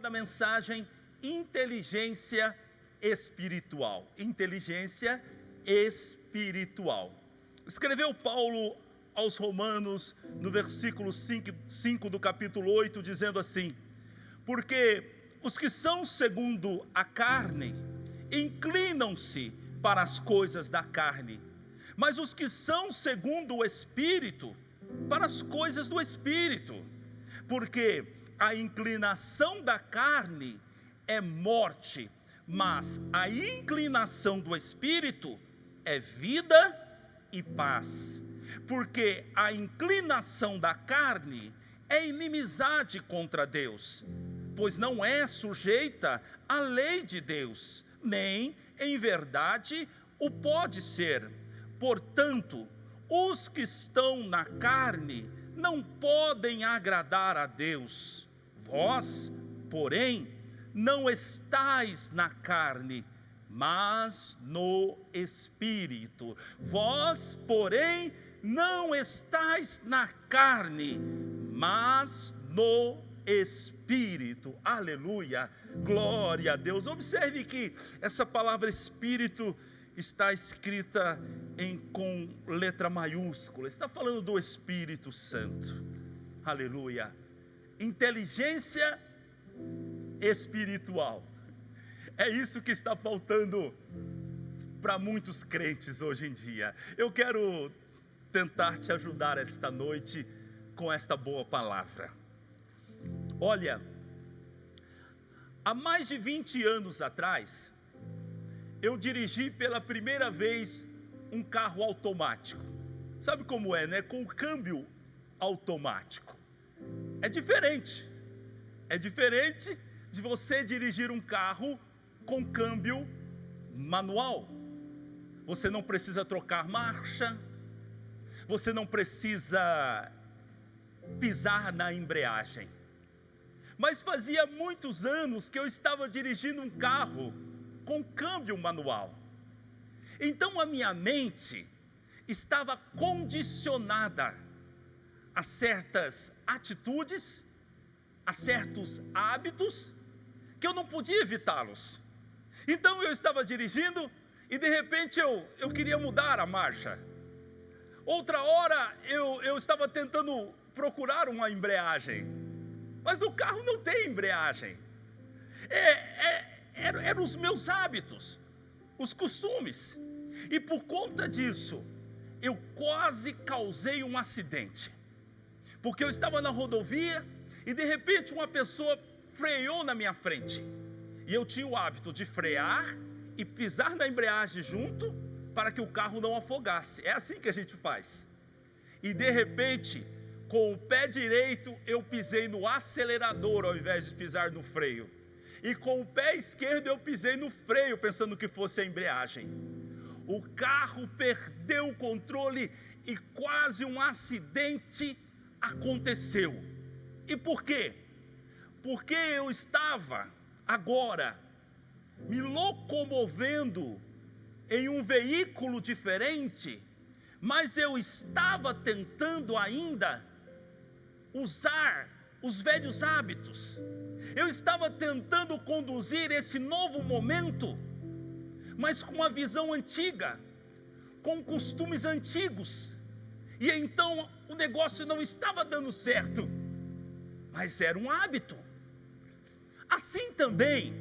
Da mensagem, inteligência espiritual. Inteligência espiritual. Escreveu Paulo aos Romanos, no versículo 5 do capítulo 8, dizendo assim: porque os que são segundo a carne, inclinam-se para as coisas da carne, mas os que são segundo o Espírito, para as coisas do Espírito. Porque a inclinação da carne é morte, mas a inclinação do Espírito é vida e paz. Porque a inclinação da carne é inimizade contra Deus, pois não é sujeita à lei de Deus, nem em verdade o pode ser. Portanto, os que estão na carne não podem agradar a Deus. Vós, porém, não estais na carne, mas no Espírito. Vós, porém, não estais na carne, mas no Espírito. Aleluia, glória a Deus. Observe que essa palavra Espírito está escrita com letra maiúscula. Está falando do Espírito Santo. Aleluia. Inteligência espiritual. É isso que está faltando para muitos crentes hoje em dia. Eu quero tentar te ajudar esta noite com esta boa palavra. Olha, há mais de 20 anos atrás, eu dirigi pela primeira vez um carro automático. Sabe como é, né? Com o câmbio automático. É diferente de você dirigir um carro com câmbio manual. Você não precisa trocar marcha, você não precisa pisar na embreagem. Mas fazia muitos anos que eu estava dirigindo um carro com câmbio manual. Então a minha mente estava condicionada a certas atitudes, a certos hábitos, que eu não podia evitá-los. Então eu estava dirigindo e de repente eu queria mudar a marcha. Outra hora eu estava tentando procurar uma embreagem, mas o carro não tem embreagem. Eram os meus hábitos, os costumes. E por conta disso, eu quase causei um acidente. Porque eu estava na rodovia e de repente uma pessoa freou na minha frente. E eu tinha o hábito de frear e pisar na embreagem junto para que o carro não afogasse. É assim que a gente faz. E de repente, com o pé direito, eu pisei no acelerador ao invés de pisar no freio. E com o pé esquerdo eu pisei no freio, pensando que fosse a embreagem. O carro perdeu o controle e quase um acidente aconteceu. E por quê? Porque eu estava agora me locomovendo em um veículo diferente, mas eu estava tentando ainda usar os velhos hábitos. Eu estava tentando conduzir esse novo momento, mas com uma visão antiga, com costumes antigos. E então o negócio não estava dando certo, mas era um hábito. Assim também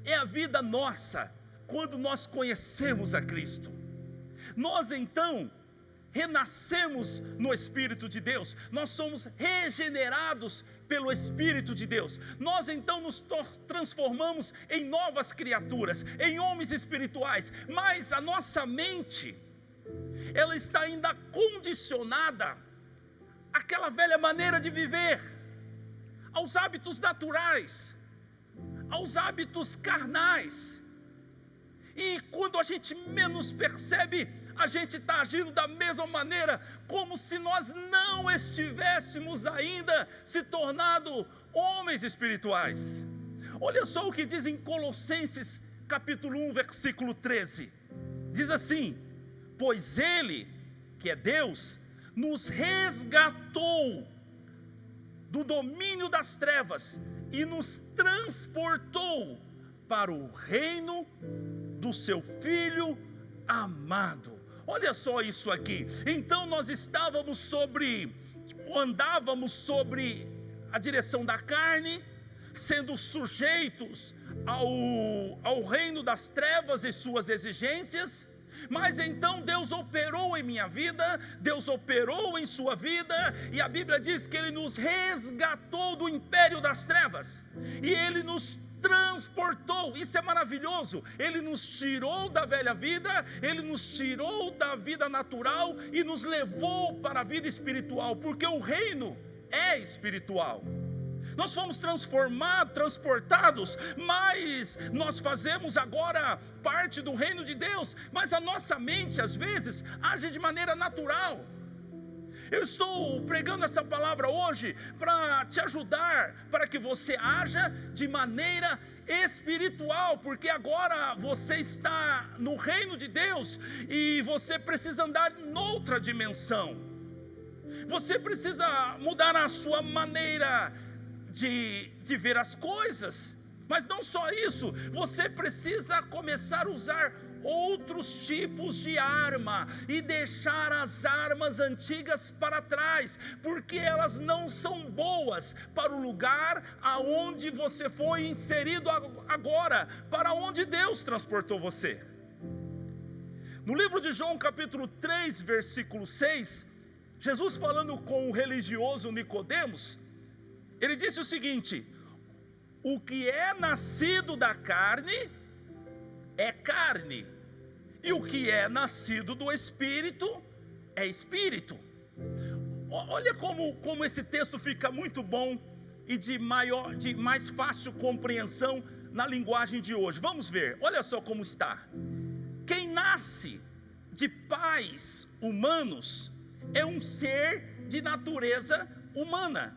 é a vida nossa quando nós conhecemos a Cristo. Nós então renascemos no Espírito de Deus, nós somos regenerados pelo Espírito de Deus. Nós então nos transformamos em novas criaturas, em homens espirituais, mas a nossa mente, ela está ainda condicionada àquela velha maneira de viver, aos hábitos naturais, aos hábitos carnais. E quando a gente menos percebe, a gente está agindo da mesma maneira, como se nós não estivéssemos ainda se tornado homens espirituais. Olha só o que diz em Colossenses capítulo 1, versículo 13. Diz assim: pois Ele, que é Deus, nos resgatou do domínio das trevas e nos transportou para o reino do seu Filho amado. Olha só isso aqui. Então nós andávamos sobre a direção da carne, sendo sujeitos ao reino das trevas e suas exigências. Mas então Deus operou em minha vida, Deus operou em sua vida, e a Bíblia diz que Ele nos resgatou do império das trevas, e Ele nos transportou. Isso é maravilhoso. Ele nos tirou da velha vida, Ele nos tirou da vida natural e nos levou para a vida espiritual, porque o reino é espiritual. Nós fomos transportados, mas nós fazemos agora parte do reino de Deus, mas a nossa mente às vezes age de maneira natural. Eu estou pregando essa palavra hoje para te ajudar, para que você haja de maneira espiritual, porque agora você está no reino de Deus e você precisa andar noutra dimensão. Você precisa mudar a sua maneira de ver as coisas, mas não só isso, você precisa começar a usar outros tipos de arma e deixar as armas antigas para trás, porque elas não são boas para o lugar aonde você foi inserido agora, para onde Deus transportou você. No livro de João capítulo 3 versículo 6, Jesus falando com o religioso Nicodemos, Ele disse o seguinte: o que é nascido da carne é carne, e o que é nascido do Espírito é Espírito. Olha como esse texto fica muito bom e de mais fácil compreensão na linguagem de hoje. Vamos ver, olha só como está. Quem nasce de pais humanos é um ser de natureza humana.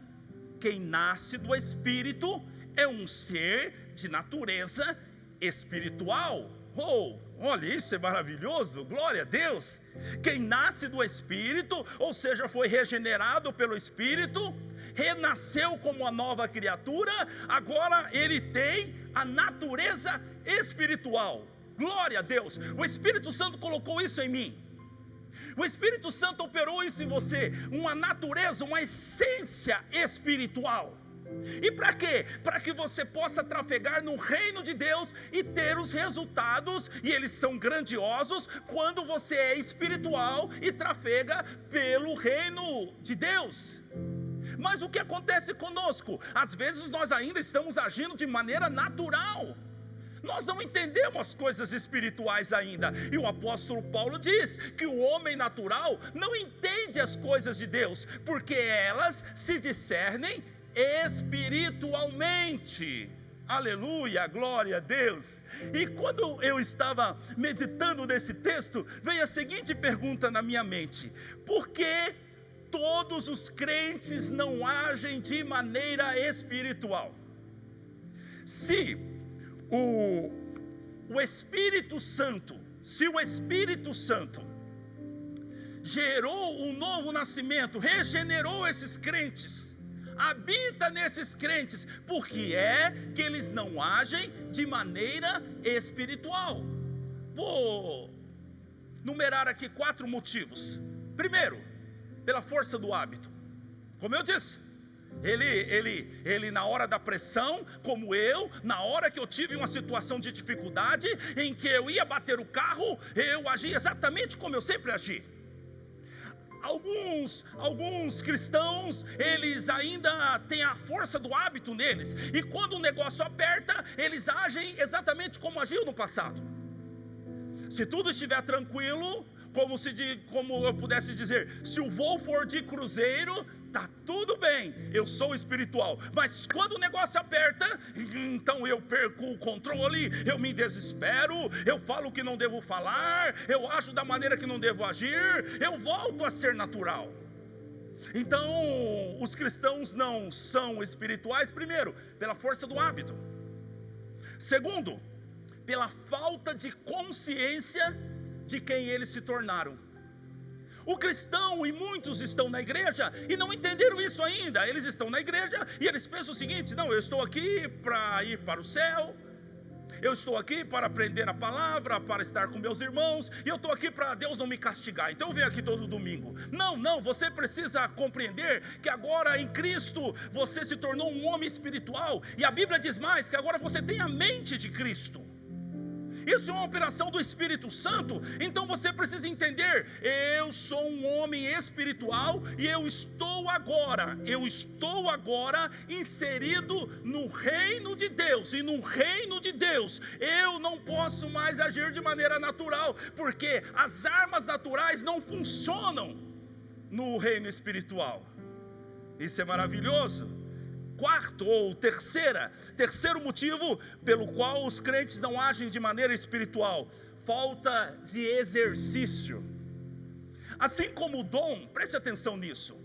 Quem nasce do Espírito é um ser de natureza espiritual. Olha, isso é maravilhoso, glória a Deus. Quem nasce do Espírito, ou seja, foi regenerado pelo Espírito, renasceu como uma nova criatura, agora ele tem a natureza espiritual. Glória a Deus. O Espírito Santo colocou isso em mim. O Espírito Santo operou isso em você, uma natureza, uma essência espiritual. E para quê? Para que você possa trafegar no reino de Deus e ter os resultados, e eles são grandiosos, quando você é espiritual e trafega pelo reino de Deus. Mas o que acontece conosco? Às vezes nós ainda estamos agindo de maneira natural. Nós não entendemos as coisas espirituais ainda. E o apóstolo Paulo diz que o homem natural não entende as coisas de Deus, porque elas se discernem espiritualmente. Aleluia, glória a Deus. E quando eu estava meditando nesse texto, veio a seguinte pergunta na minha mente: por que todos os crentes não agem de maneira espiritual? Se o Espírito Santo, gerou um novo nascimento, regenerou esses crentes, habita nesses crentes, por que é que eles não agem de maneira espiritual? Vou numerar aqui 4 motivos. Primeiro, pela força do hábito. Como eu disse, ele na hora da pressão, como eu, na hora que eu tive uma situação de dificuldade, em que eu ia bater o carro, eu agi exatamente como eu sempre agi. Alguns cristãos, eles ainda têm a força do hábito neles, e quando o negócio aperta, eles agem exatamente como agiam no passado. Se tudo estiver tranquilo, como eu pudesse dizer, se o voo for de cruzeiro, tá tudo bem, eu sou espiritual. Mas quando o negócio aperta, então eu perco o controle, eu me desespero, eu falo o que não devo falar, eu ajo da maneira que não devo agir, eu volto a ser natural. Então, os cristãos não são espirituais, primeiro, pela força do hábito. Segundo, pela falta de consciência de quem eles se tornaram. O cristão, e muitos estão na igreja e não entenderam isso ainda. Eles estão na igreja e eles pensam o seguinte: não, eu estou aqui para ir para o céu, eu estou aqui para aprender a palavra, para estar com meus irmãos, e eu estou aqui para Deus não me castigar, então eu venho aqui todo domingo. Não, você precisa compreender que agora em Cristo você se tornou um homem espiritual, e a Bíblia diz mais, que agora você tem a mente de Cristo. Isso é uma operação do Espírito Santo. Então você precisa entender: eu sou um homem espiritual e eu estou agora inserido no reino de Deus. E no reino de Deus eu não posso mais agir de maneira natural, porque as armas naturais não funcionam no reino espiritual. Isso é maravilhoso. Terceiro motivo pelo qual os crentes não agem de maneira espiritual: falta de exercício. Assim como o dom, preste atenção nisso.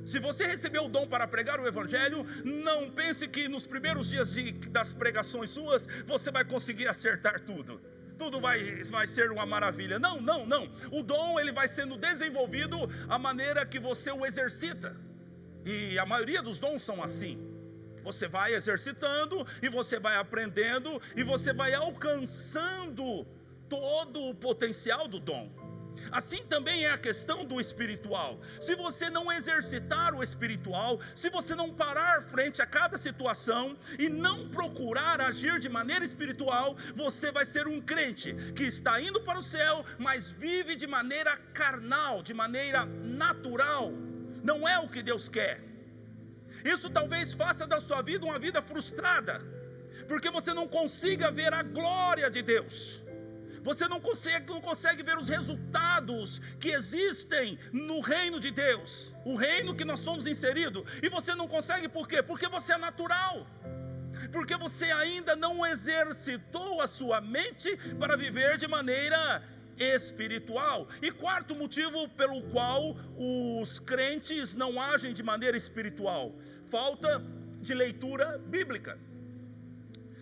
Se você recebeu o dom para pregar o evangelho, não pense que nos primeiros dias das pregações suas você vai conseguir acertar tudo vai ser uma maravilha. Não. O dom, ele vai sendo desenvolvido à maneira que você o exercita. E a maioria dos dons são assim. Você vai exercitando, e você vai aprendendo, e você vai alcançando todo o potencial do dom. Assim também é a questão do espiritual. Se você não exercitar o espiritual, se você não parar frente a cada situação e não procurar agir de maneira espiritual, você vai ser um crente que está indo para o céu, mas vive de maneira carnal, de maneira natural. Não é o que Deus quer. Isso talvez faça da sua vida uma vida frustrada, porque você não consiga ver a glória de Deus. Você não consegue ver os resultados que existem no reino de Deus, o reino que nós somos inseridos. E você não consegue por quê? Porque você é natural, porque você ainda não exercitou a sua mente para viver de maneira espiritual. E quarto motivo pelo qual os crentes não agem de maneira espiritual: falta de leitura bíblica.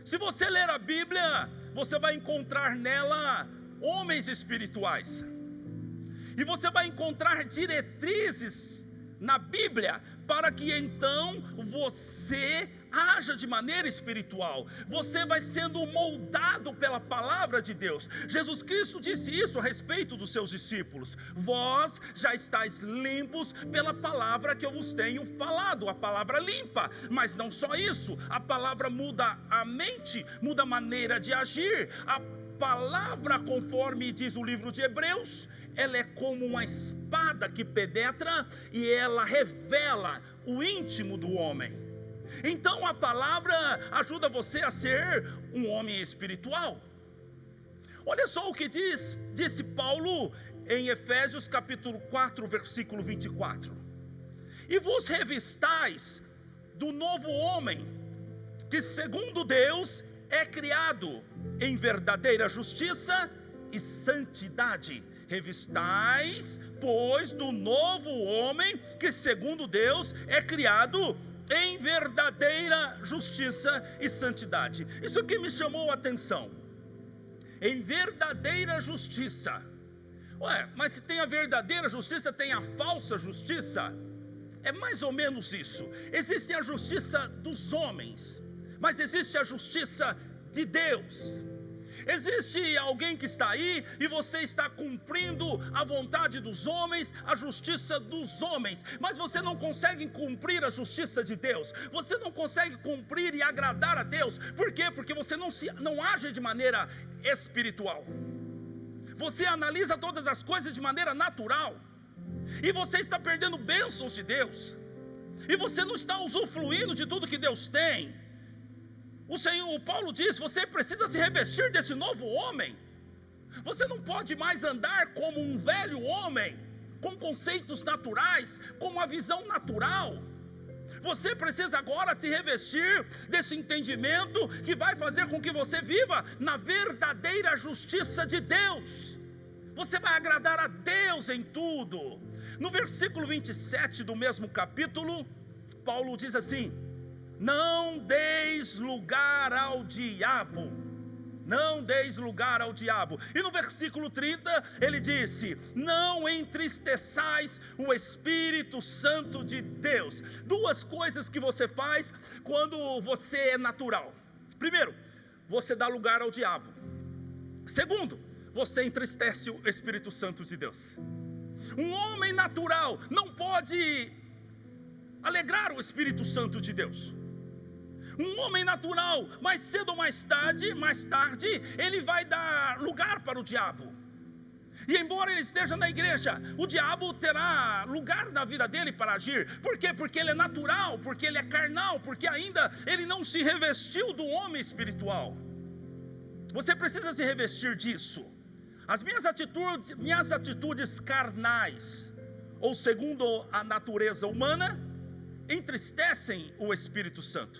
Se você ler a Bíblia, você vai encontrar nela homens espirituais, e você vai encontrar diretrizes na Bíblia para que então você haja de maneira espiritual. Você vai sendo moldado pela palavra de Deus. Jesus Cristo disse isso a respeito dos seus discípulos: vós já estáis limpos pela palavra que eu vos tenho falado. A palavra limpa, mas não só isso, a palavra muda a mente, muda a maneira de agir. A palavra, conforme diz o livro de Hebreus, ela é como uma espada que penetra e ela revela o íntimo do homem. Então a palavra ajuda você a ser um homem espiritual. Olha só o que disse Paulo em Efésios capítulo 4, versículo 24: e vos revistais do novo homem, que segundo Deus é criado em verdadeira justiça e santidade. Revistais, pois, do novo homem, que segundo Deus é criado em verdadeira justiça e santidade. Isso aqui me chamou a atenção. Em verdadeira justiça. Mas se tem a verdadeira justiça, tem a falsa justiça? É mais ou menos isso. Existe a justiça dos homens, mas existe a justiça de Deus. Existe alguém que está aí e você está cumprindo a vontade dos homens, a justiça dos homens, mas você não consegue cumprir a justiça de Deus. Você não consegue cumprir e agradar a Deus. Por quê? Porque você não age de maneira espiritual. Você analisa todas as coisas de maneira natural, e você está perdendo bênçãos de Deus, e você não está usufruindo de tudo que Deus tem. O Paulo diz: você precisa se revestir desse novo homem. Você não pode mais andar como um velho homem, com conceitos naturais, com uma visão natural. Você precisa agora se revestir desse entendimento que vai fazer com que você viva na verdadeira justiça de Deus. Você vai agradar a Deus em tudo. No versículo 27 do mesmo capítulo, Paulo diz assim: não deis lugar ao diabo. não deis lugar ao diabo. E no versículo 30 ele disse: não entristeçais o Espírito Santo de Deus. Duas coisas que você faz quando você é natural: primeiro, você dá lugar ao diabo. Segundo, você entristece o Espírito Santo de Deus. Um homem natural não pode alegrar o Espírito Santo de Deus. Um homem natural, mais cedo ou mais tarde, ele vai dar lugar para o diabo. E embora ele esteja na igreja, o diabo terá lugar na vida dele para agir. Por quê? Porque ele é natural, porque ele é carnal, porque ainda ele não se revestiu do homem espiritual. Você precisa se revestir disso. As minhas atitudes carnais, ou segundo a natureza humana, entristecem o Espírito Santo.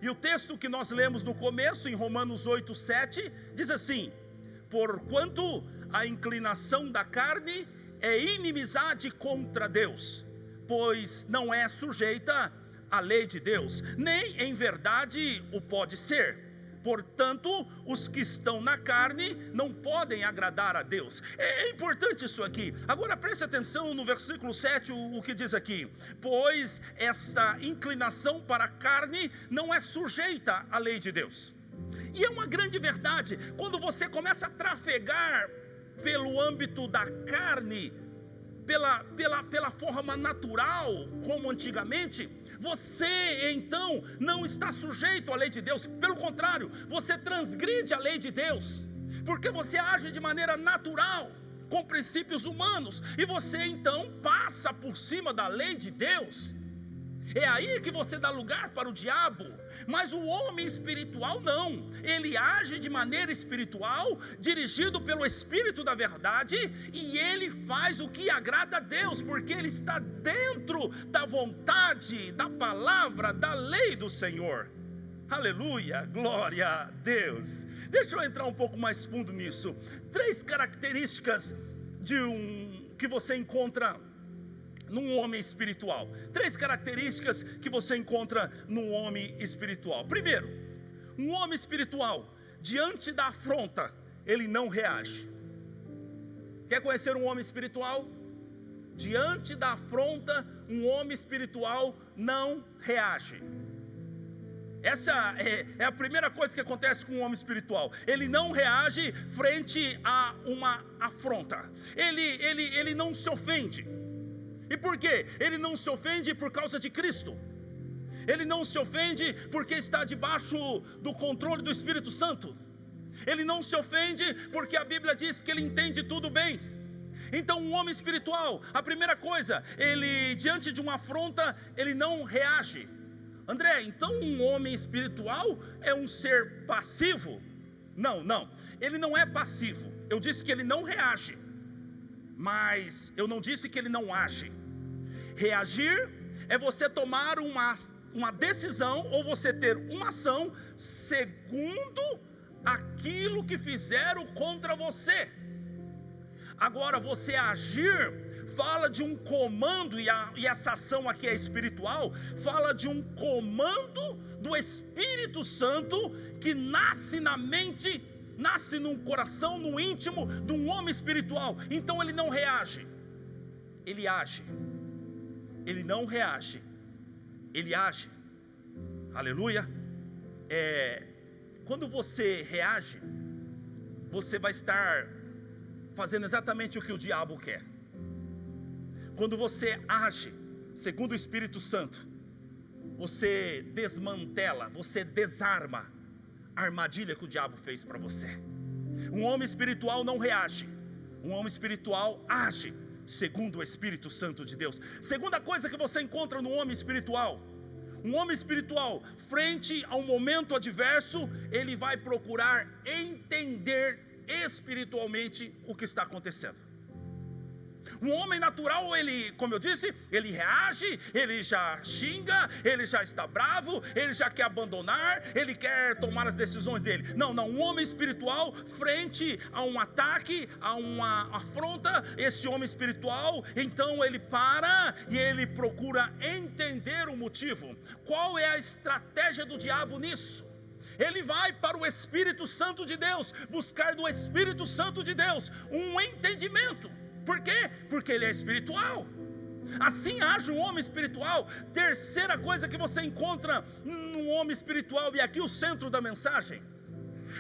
E o texto que nós lemos no começo, em Romanos 8:7, diz assim: porquanto a inclinação da carne é inimizade contra Deus, pois não é sujeita à lei de Deus, nem em verdade o pode ser. Portanto, os que estão na carne não podem agradar a Deus. É importante isso aqui. Agora preste atenção no versículo 7, o que diz aqui: pois esta inclinação para a carne não é sujeita à lei de Deus. E é uma grande verdade. Quando você começa a trafegar pelo âmbito da carne, pela forma natural, como antigamente, você então não está sujeito à lei de Deus. Pelo contrário, você transgride a lei de Deus, porque você age de maneira natural, com princípios humanos, e você então passa por cima da lei de Deus. É aí que você dá lugar para o diabo. Mas o homem espiritual não. Ele age de maneira espiritual, dirigido pelo Espírito da verdade, e ele faz o que agrada a Deus, porque ele está dentro da vontade, da palavra, da lei do Senhor. Aleluia, glória a Deus. Deixa eu entrar um pouco mais fundo nisso. 3 características que você encontra num homem espiritual. 3 características que você encontra num homem espiritual. Primeiro, um homem espiritual, diante da afronta, ele não reage. Quer conhecer um homem espiritual? Diante da afronta, um homem espiritual não reage. Essa é a primeira coisa que acontece com um homem espiritual. Ele não reage frente a uma afronta. Ele não se ofende. E por quê? Ele não se ofende por causa de Cristo. Ele não se ofende porque está debaixo do controle do Espírito Santo. Ele não se ofende porque a Bíblia diz que ele entende tudo bem. Então um homem espiritual, a primeira coisa, ele diante de uma afronta, ele não reage. André, então um homem espiritual é um ser passivo? Não, ele não é passivo. Eu disse que ele não reage, mas eu não disse que ele não age. Reagir é você tomar uma decisão, ou você ter uma ação segundo aquilo que fizeram contra você. Agora, você agir fala de um comando, e essa ação aqui é espiritual, fala de um comando do Espírito Santo que nasce na mente, nasce no coração, no íntimo de um homem espiritual. Então ele não reage, ele age. Ele não reage, ele age. Aleluia. Quando você reage, você vai estar fazendo exatamente o que o diabo quer. Quando você age segundo o Espírito Santo, você desmantela, você desarma a armadilha que o diabo fez para você. Um homem espiritual não reage, um homem espiritual age segundo o Espírito Santo de Deus. Segunda coisa que você encontra no homem espiritual: um homem espiritual, frente a um momento adverso, ele vai procurar entender espiritualmente o que está acontecendo. Um homem natural, ele, como eu disse, ele reage, ele já xinga, ele já está bravo, ele já quer abandonar, ele quer tomar as decisões dele. Não, um homem espiritual, frente a um ataque, a uma afronta, esse homem espiritual, então ele para e ele procura entender o motivo. Qual é a estratégia do diabo nisso? Ele vai para o Espírito Santo de Deus, buscar do Espírito Santo de Deus um entendimento. Por quê? Porque ele é espiritual. Assim age um homem espiritual. Terceira coisa que você encontra num homem espiritual, e aqui o centro da mensagem: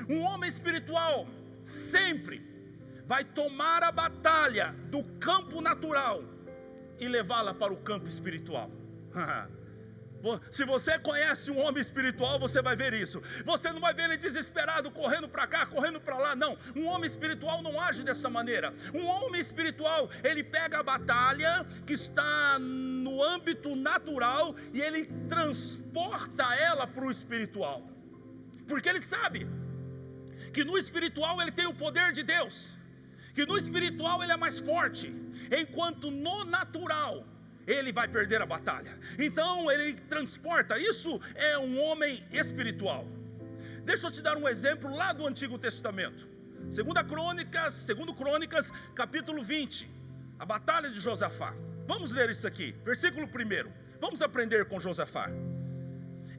um homem espiritual sempre vai tomar a batalha do campo natural e levá-la para o campo espiritual. Se você conhece um homem espiritual, você vai ver isso. Você não vai ver ele desesperado, correndo para cá, correndo para lá, não. Um homem espiritual não age dessa maneira. Um homem espiritual, ele pega a batalha que está no âmbito natural e ele transporta ela para o espiritual. Porque ele sabe que no espiritual ele tem o poder de Deus, que no espiritual ele é mais forte, enquanto no natural ele vai perder a batalha. Então ele transporta. Isso é um homem espiritual. Deixa eu te dar um exemplo lá do Antigo Testamento. Segundo Crônicas, capítulo 20, a batalha de Josafá. Vamos ler isso aqui, versículo 1. Vamos aprender com Josafá.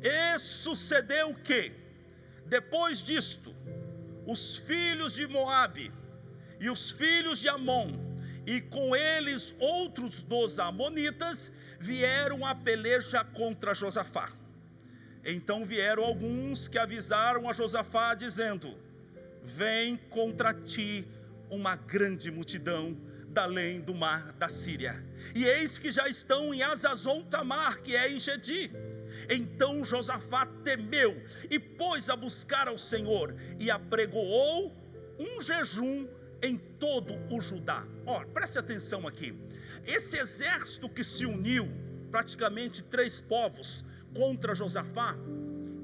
E sucedeu que, depois disto, os filhos de Moabe e os filhos de Amon, e com eles outros dos amonitas, vieram a peleja contra Josafá. Então vieram alguns que avisaram a Josafá, dizendo: vem contra ti uma grande multidão da além do mar da Síria, e eis que já estão em Hazazon Tamar, que é em Gedi. Então Josafá temeu e pôs a buscar ao Senhor, e apregoou um jejum em todo o Judá. Preste atenção aqui. Esse exército que se uniu, praticamente 3 povos, contra Josafá,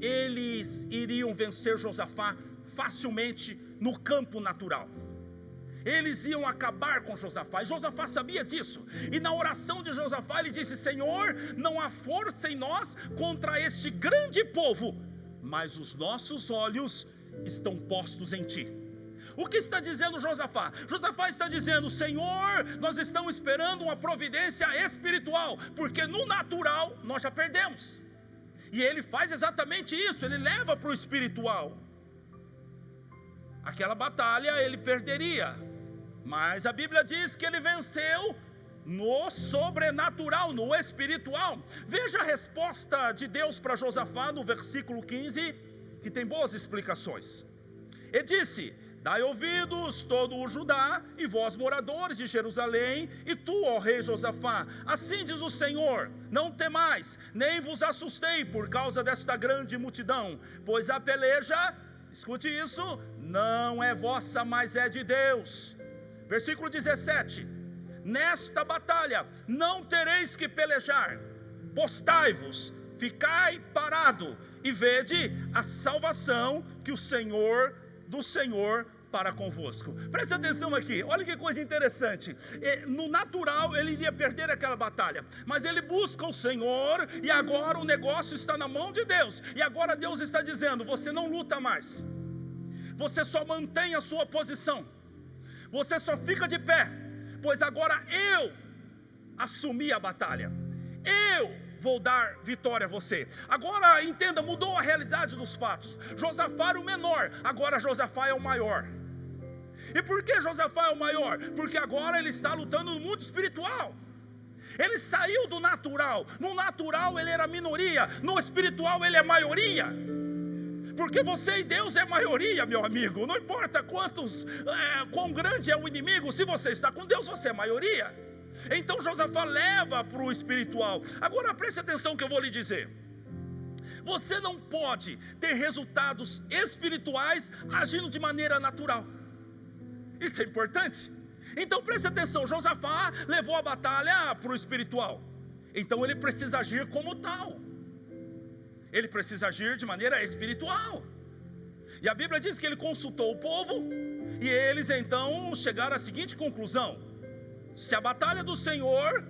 eles iriam vencer Josafá facilmente no campo natural. Eles iam acabar com Josafá, e Josafá sabia disso. E na oração de Josafá ele disse: Senhor, não há força em nós contra este grande povo, mas os nossos olhos estão postos em ti. O que está dizendo Josafá? Josafá está dizendo: Senhor, nós estamos esperando uma providência espiritual, porque no natural nós já perdemos. E ele faz exatamente isso, ele leva para o espiritual. Aquela batalha ele perderia, mas a Bíblia diz que ele venceu no sobrenatural, no espiritual. Veja a resposta de Deus para Josafá no versículo 15, que tem boas explicações. Ele disse: dai ouvidos todo o Judá, e vós moradores de Jerusalém, e tu, ó rei Josafá, assim diz o Senhor: não temais, nem vos assustei por causa desta grande multidão, pois a peleja, escute isso, não é vossa, mas é de Deus. Versículo 17: nesta batalha não tereis que pelejar, postai-vos, ficai parado, e vede a salvação que o Senhor do Senhor para convosco. Preste atenção aqui, olha que coisa interessante. No natural ele iria perder aquela batalha, mas ele busca o Senhor, e agora o negócio está na mão de Deus. E agora Deus está dizendo: você não luta mais, você só mantém a sua posição, você só fica de pé, pois agora eu assumi a batalha, eu vou dar vitória a você. Agora entenda, mudou a realidade dos fatos. Josafá era o menor, agora Josafá é o maior. E por que Josafá é o maior? Porque agora ele está lutando no mundo espiritual. Ele saiu do natural. No natural ele era minoria, no espiritual ele é maioria. Porque você e Deus é maioria, meu amigo. Não importa quão grande é o inimigo, se você está com Deus, você é maioria. Então Josafá leva para o espiritual. Agora preste atenção que eu vou lhe dizer. Você não pode ter resultados espirituais agindo de maneira natural. Isso é importante. Então preste atenção, Josafá levou a batalha para o espiritual. Então ele precisa agir como tal. Ele precisa agir de maneira espiritual. E a Bíblia diz que ele consultou o povo, e eles então chegaram à seguinte conclusão: se a batalha do Senhor,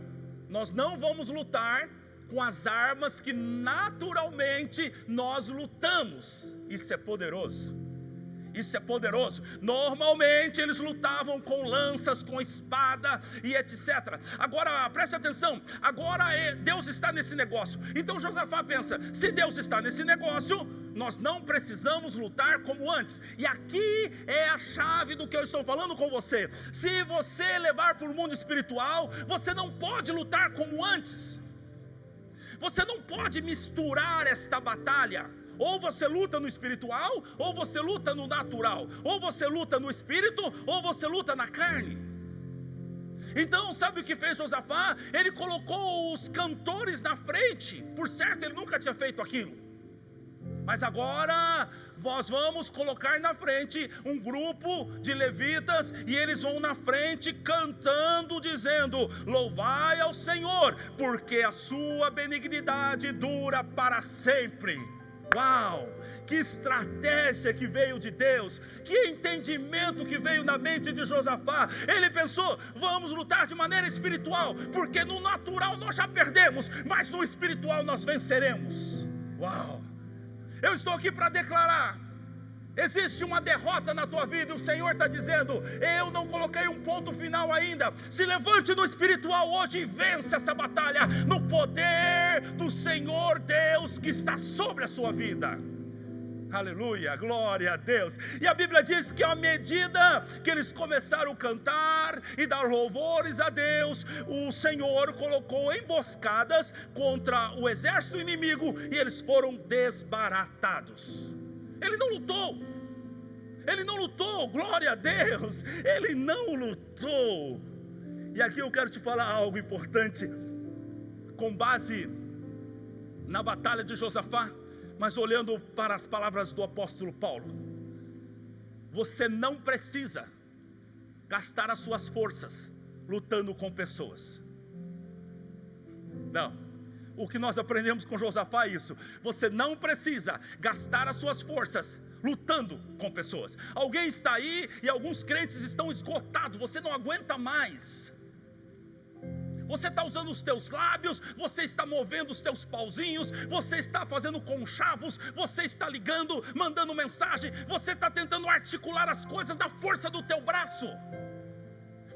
nós não vamos lutar com as armas que naturalmente nós lutamos. Isso é poderoso. Isso é poderoso. Normalmente eles lutavam com lanças, com espada e etc. Agora preste atenção, agora Deus está nesse negócio. Então Josafá pensa: se Deus está nesse negócio, nós não precisamos lutar como antes. E aqui é a chave do que eu estou falando com você. Se você levar para o mundo espiritual, você não pode lutar como antes. Você não pode misturar esta batalha. Ou você luta no espiritual, ou você luta no natural. Ou você luta no espírito, ou você luta na carne. Então, sabe o que fez Josafá? Ele colocou os cantores na frente. Por certo, ele nunca tinha feito aquilo. Mas agora nós vamos colocar na frente um grupo de levitas, e eles vão na frente cantando, dizendo: louvai ao Senhor, porque a sua benignidade dura para sempre. Uau! Que estratégia que veio de Deus, que entendimento que veio na mente de Josafá. Ele pensou: vamos lutar de maneira espiritual, porque no natural nós já perdemos, mas no espiritual nós venceremos. Uau! Eu estou aqui para declarar: existe uma derrota na tua vida, e o Senhor está dizendo: eu não coloquei um ponto final ainda. Se levante no espiritual hoje e vença essa batalha, no poder do Senhor Deus que está sobre a sua vida. Aleluia, glória a Deus. E a Bíblia diz que à medida que eles começaram a cantar e dar louvores a Deus, o Senhor colocou emboscadas contra o exército inimigo, e eles foram desbaratados. Ele não lutou, glória a Deus, ele não lutou. E aqui eu quero te falar algo importante, com base na batalha de Josafá, mas olhando para as palavras do apóstolo Paulo. Você não precisa gastar as suas forças lutando com pessoas. Não. O que nós aprendemos com Josafá é isso: você não precisa gastar as suas forças lutando com pessoas. Alguém está aí e alguns crentes estão esgotados, você não aguenta mais. Você está usando os teus lábios, você está movendo os teus pauzinhos, você está fazendo conchavos, você está ligando, mandando mensagem, você está tentando articular as coisas na força do teu braço.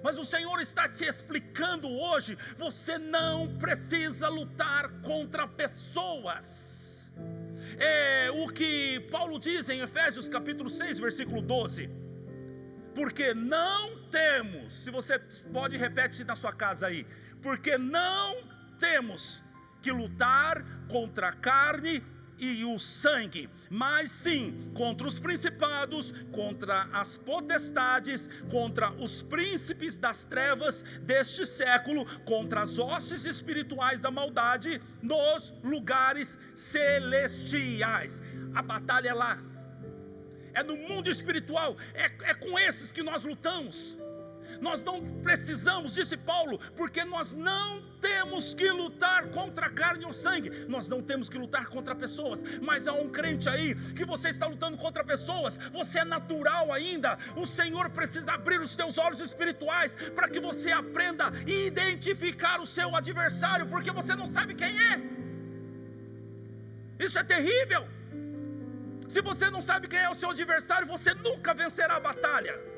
Mas o Senhor está te explicando hoje: você não precisa lutar contra pessoas. É o que Paulo diz em Efésios capítulo 6, versículo 12. Porque não temos, se você pode repetir na sua casa aí, porque não temos que lutar contra a carne e o sangue, mas sim contra os principados, contra as potestades, contra os príncipes das trevas deste século, contra as hostes espirituais da maldade nos lugares celestiais. A batalha é lá, é no mundo espiritual, é com esses que nós lutamos. Nós não precisamos, disse Paulo, porque nós não temos que lutar contra a carne ou sangue. Nós não temos que lutar contra pessoas. Mas há um crente aí que você está lutando contra pessoas. Você é natural ainda. O Senhor precisa abrir os teus olhos espirituais para que você aprenda a identificar o seu adversário, porque você não sabe quem é. Isso é terrível. Se você não sabe quem é o seu adversário, você nunca vencerá a batalha.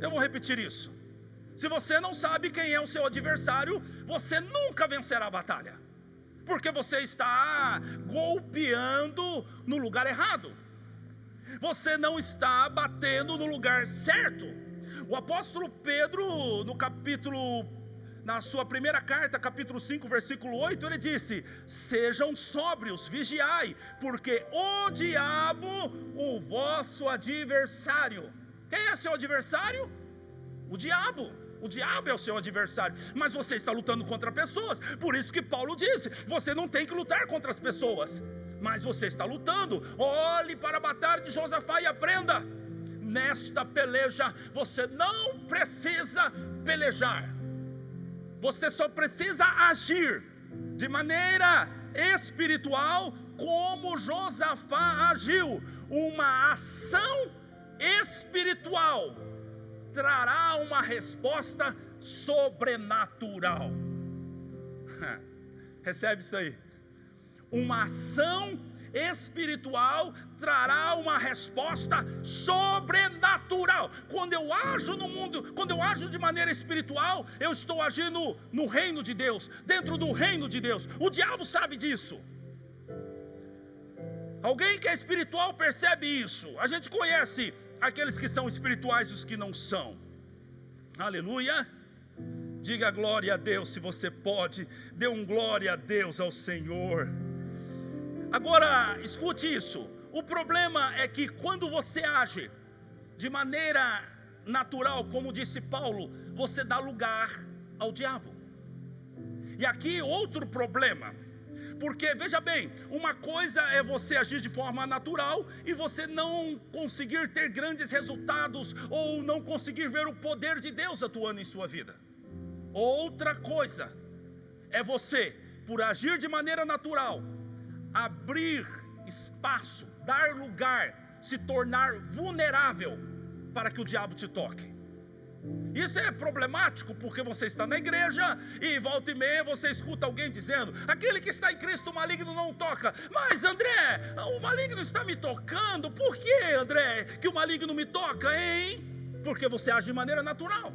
Eu vou repetir isso: se você não sabe quem é o seu adversário, você nunca vencerá a batalha, porque você está golpeando no lugar errado, você não está batendo no lugar certo. O apóstolo Pedro, na sua primeira carta, capítulo 5, versículo 8, ele disse: sejam sóbrios, vigiai, porque o diabo, o vosso adversário. Quem é seu adversário? O diabo. O diabo é o seu adversário. Mas você está lutando contra pessoas. Por isso que Paulo disse: você não tem que lutar contra as pessoas, mas você está lutando. Olhe para a batalha de Josafá e aprenda. Nesta peleja você não precisa pelejar, você só precisa agir de maneira espiritual, como Josafá agiu. Uma ação espiritual trará uma resposta sobrenatural. Recebe isso aí. Uma ação espiritual trará uma resposta sobrenatural. Quando eu ajo no mundo, quando eu ajo de maneira espiritual, eu estou agindo no reino de Deus, dentro do reino de Deus. O diabo sabe disso. Alguém que é espiritual percebe isso. A gente conhece aqueles que são espirituais e os que não são. Aleluia. Diga glória a Deus se você pode. Dê um glória a Deus ao Senhor. Agora, escute isso. O problema é que quando você age de maneira natural, como disse Paulo, você dá lugar ao diabo. E aqui outro problema. Porque, veja bem, uma coisa é você agir de forma natural e você não conseguir ter grandes resultados ou não conseguir ver o poder de Deus atuando em sua vida. Outra coisa é você, por agir de maneira natural, abrir espaço, dar lugar, se tornar vulnerável para que o diabo te toque. Isso é problemático porque você está na igreja e volta e meia você escuta alguém dizendo: aquele que está em Cristo, o maligno não toca. Mas André, o maligno está me tocando. Por que, André, que o maligno me toca, hein? Porque você age de maneira natural.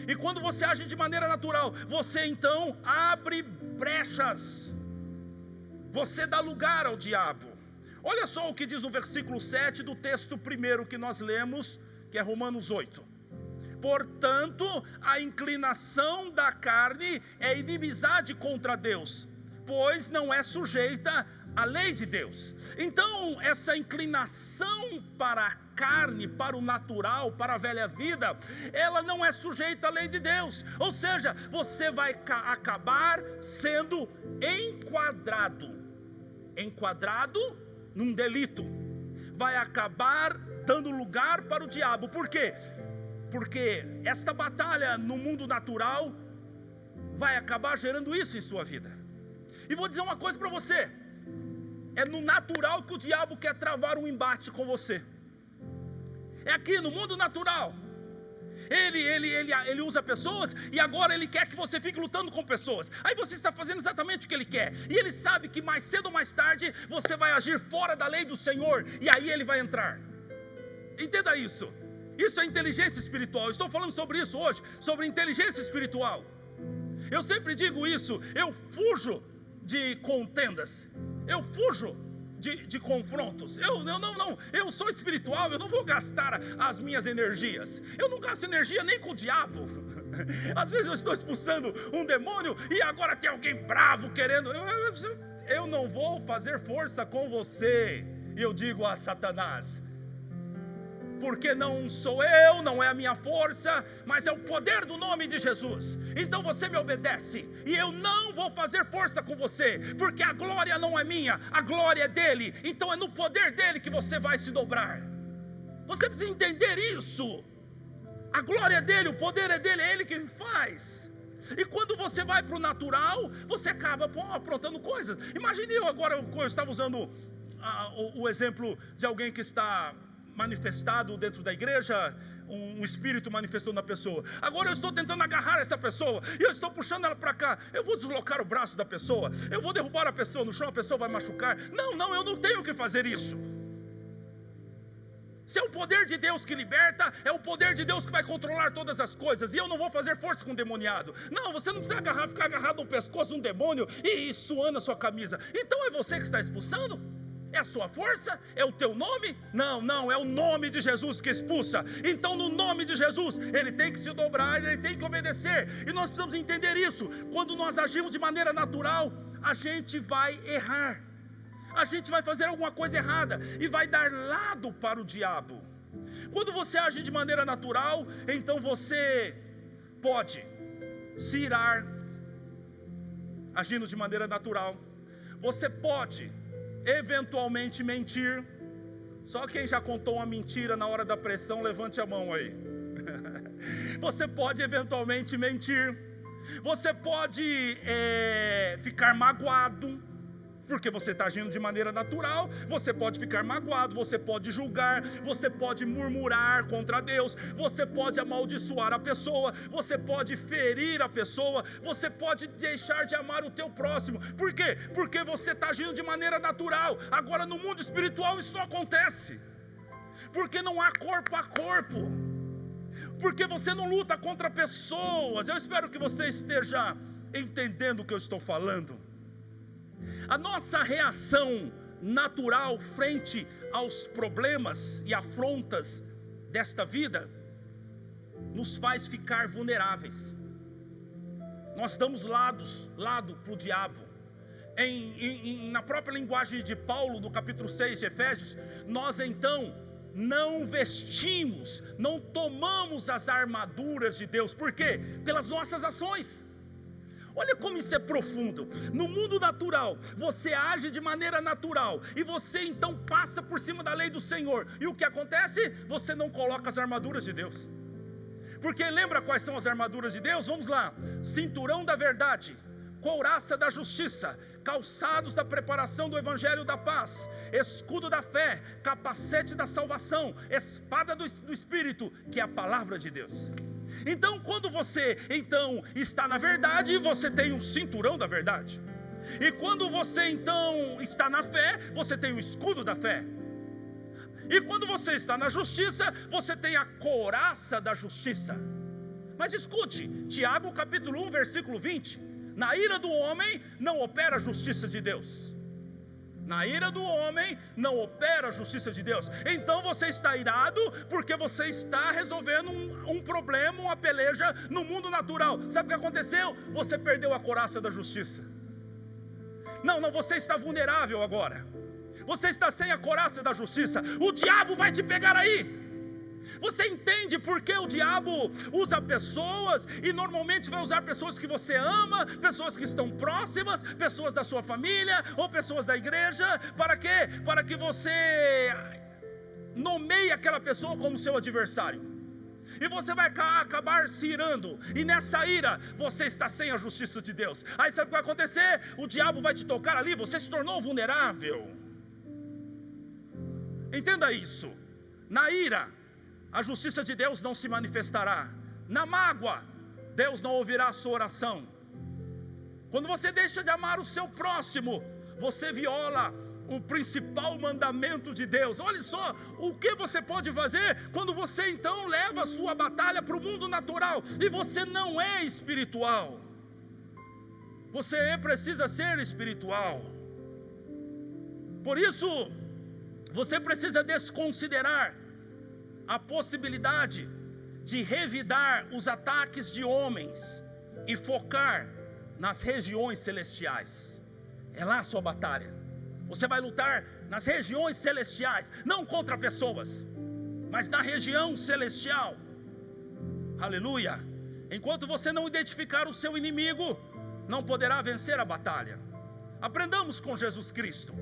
E quando você age de maneira natural, você então abre brechas, você dá lugar ao diabo. Olha só o que diz no versículo 7 do texto primeiro que nós lemos, que é Romanos 8. Portanto, a inclinação da carne é inimizade contra Deus, pois não é sujeita à lei de Deus. Então, essa inclinação para a carne, para o natural, para a velha vida, ela não é sujeita à lei de Deus. Ou seja, você vai acabar sendo enquadrado num delito. Vai acabar dando lugar para o diabo. Por quê? Porque esta batalha no mundo natural vai acabar gerando isso em sua vida. E vou dizer uma coisa para você: é no natural que o diabo quer travar um embate com você. É aqui no mundo natural. Ele usa pessoas e agora ele quer que você fique lutando com pessoas. Aí você está fazendo exatamente o que ele quer. E ele sabe que mais cedo ou mais tarde você vai agir fora da lei do Senhor. E aí ele vai entrar. Entenda isso. Isso é inteligência espiritual. Eu estou falando sobre isso hoje, sobre inteligência espiritual. Eu sempre digo isso. Eu fujo de contendas. Eu fujo de confrontos. Eu sou espiritual. Eu não vou gastar as minhas energias. Eu não gasto energia nem com o diabo. Às vezes eu estou expulsando um demônio e agora tem alguém bravo querendo. Eu não vou fazer força com você. E eu digo a Satanás: porque não sou eu, não é a minha força, mas é o poder do nome de Jesus. Então você me obedece, e eu não vou fazer força com você, porque a glória não é minha, a glória é dele. Então é no poder dele que você vai se dobrar. Você precisa entender isso. A glória é dele, o poder é dele, é ele que faz. E quando você vai para o natural, você acaba aprontando coisas. Imagine eu estava usando o exemplo de alguém que está manifestado dentro da igreja, um espírito manifestou na pessoa. Agora eu estou tentando agarrar essa pessoa e eu estou puxando ela para cá. Eu vou deslocar o braço da pessoa, eu vou derrubar a pessoa no chão, a pessoa vai machucar. Não, eu não tenho que fazer isso. Se é o poder de Deus que liberta, é o poder de Deus que vai controlar todas as coisas. E eu não vou fazer força com o demoniado. Não, você não precisa ficar agarrado no pescoço de um demônio e suando a sua camisa. Então é você que está expulsando? É a sua força? É o teu nome? Não, é o nome de Jesus que expulsa. Então no nome de Jesus, ele tem que se dobrar, ele tem que obedecer. E nós precisamos entender isso. Quando nós agimos de maneira natural, a gente vai errar. A gente vai fazer alguma coisa errada e vai dar lado para o diabo. Quando você age de maneira natural, então você pode se irar, agindo de maneira natural. Você pode eventualmente mentir. Só quem já contou uma mentira na hora da pressão, levante a mão aí. Você pode eventualmente mentir. Você pode ficar magoado. porque você está agindo de maneira natural. Você pode ficar magoado, você pode julgar, você pode murmurar contra Deus, você pode amaldiçoar a pessoa, você pode ferir a pessoa, você pode deixar de amar o teu próximo. Por quê? Porque você está agindo de maneira natural. Agora no mundo espiritual isso não acontece, porque não há corpo a corpo, porque você não luta contra pessoas. Eu espero que você esteja entendendo o que eu estou falando. A nossa reação natural frente aos problemas e afrontas desta vida nos faz ficar vulneráveis. Nós damos lado para o diabo. Na própria linguagem de Paulo, no capítulo 6 de Efésios, nós então não vestimos, não tomamos as armaduras de Deus. Por quê? Pelas nossas ações. Olha como isso é profundo. No mundo natural, você age de maneira natural, e você então passa por cima da lei do Senhor. E o que acontece? Você não coloca as armaduras de Deus. Porque lembra quais são as armaduras de Deus? Vamos lá: cinturão da verdade, couraça da justiça, calçados da preparação do evangelho da paz, escudo da fé, capacete da salvação, espada do Espírito, que é a palavra de Deus. Então quando você então está na verdade, você tem um cinturão da verdade. E quando você então está na fé, você tem o escudo da fé. E quando você está na justiça, você tem a couraça da justiça. Mas escute, Tiago capítulo 1 versículo 20: na ira do homem não opera a justiça de Deus. Na ira do homem não opera a justiça de Deus. Então você está irado porque você está resolvendo um problema, uma peleja no mundo natural. Sabe o que aconteceu? Você perdeu a couraça da justiça. Não, você está vulnerável agora. Você está sem a couraça da justiça. O diabo vai te pegar aí. Você entende por que o diabo usa pessoas, e normalmente vai usar pessoas que você ama, pessoas que estão próximas, pessoas da sua família ou pessoas da igreja. Para quê? Para que você nomeie aquela pessoa como seu adversário, e você vai acabar se irando, e nessa ira você está sem a justiça de Deus. Aí sabe o que vai acontecer? O diabo vai te tocar ali, você se tornou vulnerável. Entenda isso. Na ira, a justiça de Deus não se manifestará. Na mágoa, Deus não ouvirá a sua oração. Quando você deixa de amar o seu próximo, você viola o principal mandamento de Deus. Olha só o que você pode fazer quando você então leva a sua batalha para o mundo natural e você não é espiritual. Você precisa ser espiritual. Por isso, você precisa desconsiderar a possibilidade de revidar os ataques de homens e focar nas regiões celestiais. É lá a sua batalha. Você vai lutar nas regiões celestiais, não contra pessoas, mas na região celestial. Aleluia! Enquanto você não identificar o seu inimigo, não poderá vencer a batalha. Aprendamos com Jesus Cristo.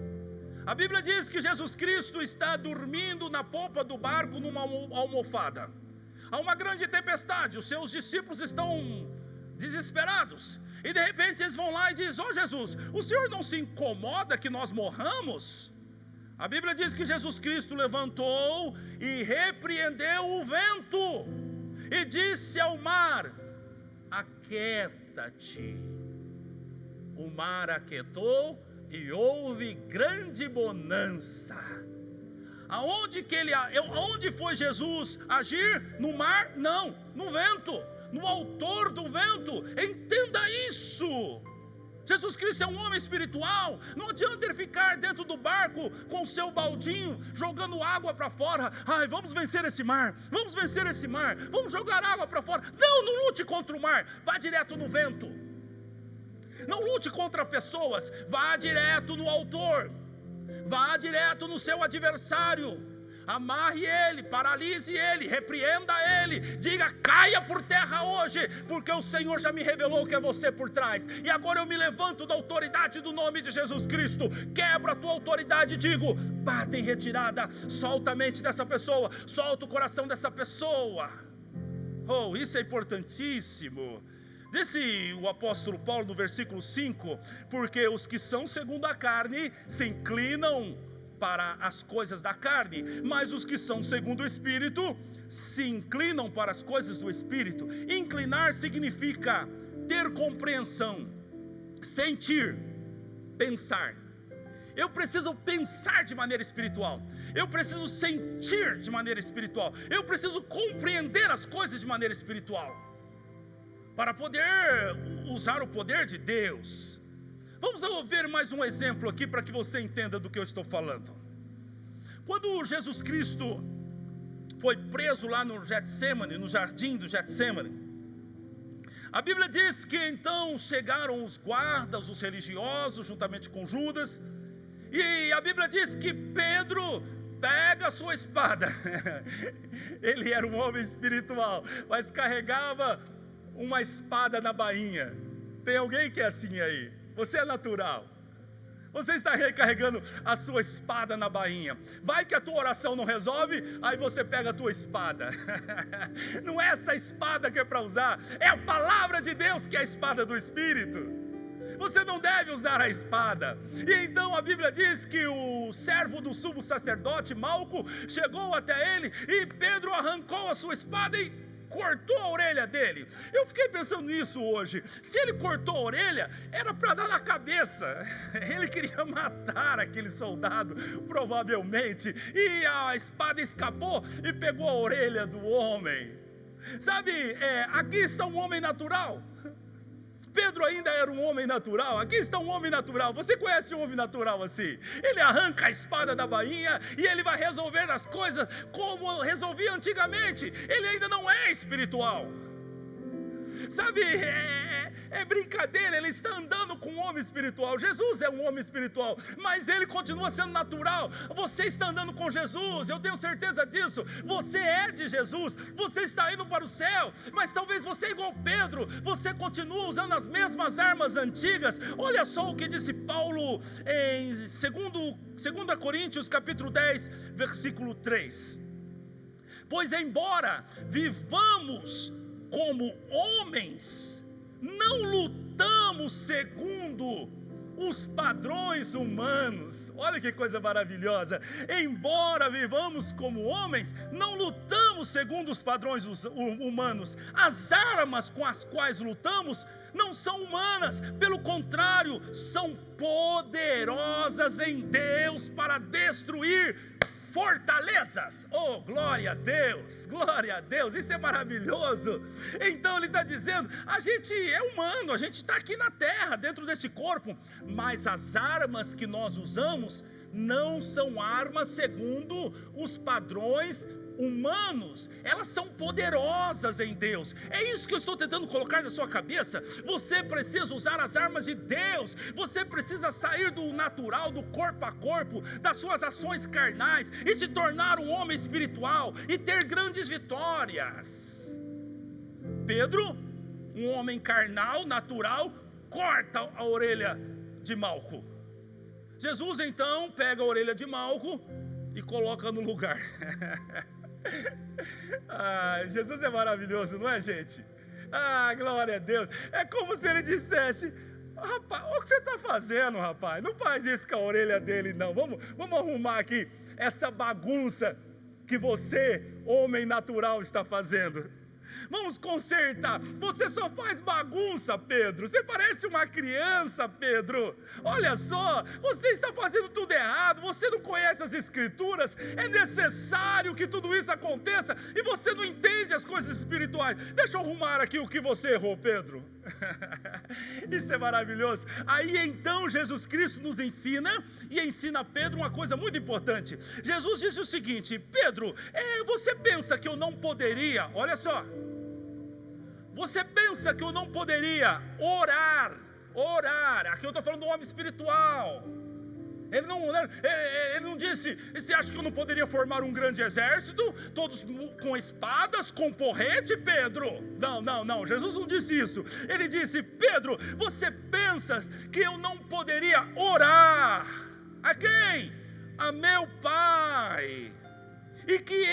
A Bíblia diz que Jesus Cristo está dormindo na polpa do barco numa almofada. Há uma grande tempestade, os seus discípulos estão desesperados. E de repente eles vão lá e dizem: ó Jesus, o Senhor não se incomoda que nós morramos? A Bíblia diz que Jesus Cristo levantou e repreendeu o vento e disse ao mar: aquieta-te. O mar aquietou e houve grande bonança. Aonde foi Jesus agir? No mar? Não, no vento, no autor do vento. Entenda isso. Jesus Cristo é um homem espiritual. Não adianta ele ficar dentro do barco com o seu baldinho, jogando água para fora. Ai, vamos vencer esse mar, vamos vencer esse mar, vamos jogar água para fora. Não lute contra o mar, vá direto no vento. Não lute contra pessoas, vá direto no autor, vá direto no seu adversário. Amarre ele, paralise ele, repreenda ele, diga: caia por terra hoje, porque o Senhor já me revelou que é você por trás. E agora eu me levanto da autoridade do nome de Jesus Cristo, quebro a tua autoridade e digo: bata em retirada, solta a mente dessa pessoa, solta o coração dessa pessoa. Oh, isso é importantíssimo. Disse o apóstolo Paulo no versículo 5: porque os que são segundo a carne se inclinam para as coisas da carne, mas os que são segundo o Espírito se inclinam para as coisas do Espírito. Inclinar significa ter compreensão, sentir, pensar. Eu preciso pensar de maneira espiritual, eu preciso sentir de maneira espiritual, eu preciso compreender as coisas de maneira espiritual, para poder usar o poder de Deus. Vamos ver mais um exemplo aqui para que você entenda do que eu estou falando. Quando Jesus Cristo foi preso lá no Getsemane, no jardim do Getsemane, a Bíblia diz que então chegaram os guardas, os religiosos, juntamente com Judas, e a Bíblia diz que Pedro pega a sua espada. Ele era um homem espiritual, mas carregava uma espada na bainha. Tem alguém que é assim aí? Você é natural, você está recarregando a sua espada na bainha. Vai que a tua oração não resolve, aí você pega a tua espada. Não é essa espada que é para usar, é a palavra de Deus que é a espada do Espírito. Você não deve usar a espada. E então a Bíblia diz que o servo do sumo sacerdote Malco chegou até ele, e Pedro arrancou a sua espada e cortou a orelha dele. Eu fiquei pensando nisso hoje. Se ele cortou a orelha, era para dar na cabeça. Ele queria matar aquele soldado, provavelmente, e a espada escapou e pegou a orelha do homem. Sabe, aqui está um homem natural. Pedro ainda era um homem natural. Aqui está um homem natural. Você conhece um homem natural assim? Ele arranca a espada da bainha e ele vai resolver as coisas como resolvia antigamente. Ele ainda não é espiritual. Sabe, é brincadeira. Ele está andando com um homem espiritual. Jesus é um homem espiritual, mas ele continua sendo natural. Você está andando com Jesus, eu tenho certeza disso. Você é de Jesus, você está indo para o céu, mas talvez você é igual Pedro. Você continua usando as mesmas armas antigas. Olha só o que disse Paulo em 2 Coríntios capítulo 10 versículo 3: pois embora vivamos como homens, não lutamos segundo os padrões humanos. Olha que coisa maravilhosa. Embora vivamos como homens, não lutamos segundo os padrões humanos. As armas com as quais lutamos não são humanas, pelo contrário, são poderosas em Deus para destruir fortalezas. Oh, glória a Deus, isso é maravilhoso. Então ele está dizendo, a gente é humano, a gente está aqui na terra, dentro desse corpo, mas as armas que nós usamos não são armas segundo os padrões humanos, elas são poderosas em Deus. É isso que eu estou tentando colocar na sua cabeça. Você precisa usar as armas de Deus. Você precisa sair do natural, do corpo a corpo, das suas ações carnais, e se tornar um homem espiritual e ter grandes vitórias. Pedro, um homem carnal, natural, corta a orelha de Malco. Jesus então pega a orelha de Malco e coloca no lugar. Jesus é maravilhoso, não é, gente? Glória a Deus. É como se ele dissesse: rapaz, o que você está fazendo, rapaz? Não faz isso com a orelha dele, não. Vamos arrumar aqui essa bagunça que você, homem natural, está fazendo. Vamos consertar. Você só faz bagunça, Pedro. Você parece uma criança, Pedro. Olha só, você está fazendo tudo errado. Você não conhece as escrituras. É necessário que tudo isso aconteça e você não entende as coisas espirituais. Deixa eu arrumar aqui o que você errou, Pedro. Isso é maravilhoso. Aí então Jesus Cristo nos ensina e ensina a Pedro uma coisa muito importante. Jesus disse o seguinte: Pedro, você pensa que eu não poderia, olha só, você pensa que eu não poderia orar, aqui eu estou falando do homem espiritual. Ele não disse: você acha que eu não poderia formar um grande exército, todos com espadas, com porrete, Pedro? Não, Jesus não disse isso. Ele disse: Pedro, você pensa que eu não poderia orar? A quem? A meu Pai, e que